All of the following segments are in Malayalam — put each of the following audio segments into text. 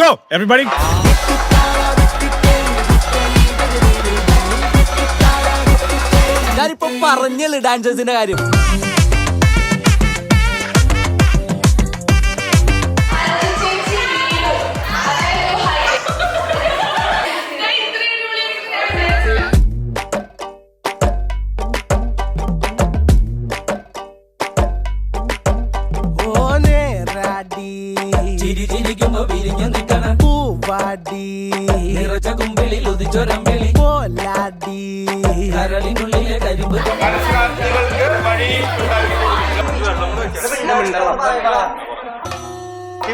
go, everybody. ഞാനിപ്പോ പറഞ്ഞല്ലേ ഡാൻസേഴ്സിന്റെ കാര്യം. ചിരിക്കുമ്പോ വിരിഞ്ഞു നിൽക്കണ പൂവാടി നിറച്ച കുമ്പിളിൽ ഉദിച്ചൊരമ്പിളി പോലാടി കരളിനുള്ളിലെ കരിമ്പ്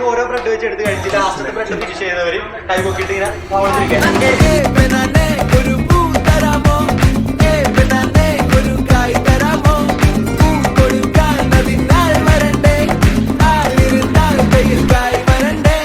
ഓരോ ബ്രെഡ് വെച്ച് എടുത്ത് കഴിച്ച് ലാസ്റ്റത്തെ ബ്രെഡ് ഫിനിഷ് ചെയ്തവര് കൈപൊക്കിട്ട് ഇങ്ങനെ ഒരു പൂ തരാമോ ഒരു കായ് തരാമോ പൂ കൊടുക്കാൻ അതിനാൽ വരണ്ടേ ആളിരുന്നാൽ കയ്യിൽ കായ് വരണ്ടേ.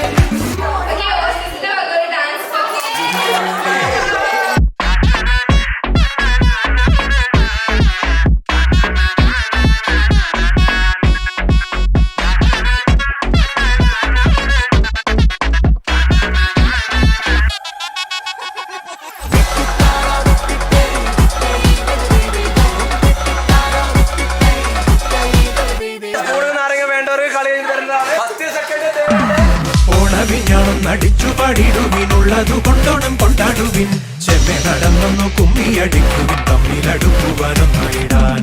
ഓണവിഞ്ഞാണം നടിച്ചു പാടിടുവിനുള്ളതു കൊണ്ടോണം കൊണ്ടാടുവിൻ ചെമ്മെ നടന്നൊന്നു കുമ്മിയടിക്കുവിൻ തമ്മിലടുക്കുവാനൊന്നിടാൻ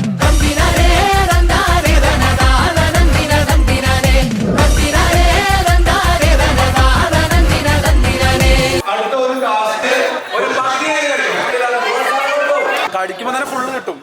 കടിക്കുമ്പോ തന്നെ ഫുള്ള് കിട്ടും.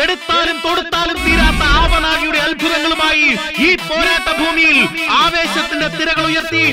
എടുത്താലും തൊടുത്താലും തീരാത്ത ആവനാഴിയുടെ അത്ഭുതങ്ങളുമായി ഈ പോരാട്ട ഭൂമിയിൽ ആവേശത്തിന്റെ തിരകൾ ഉയർത്തി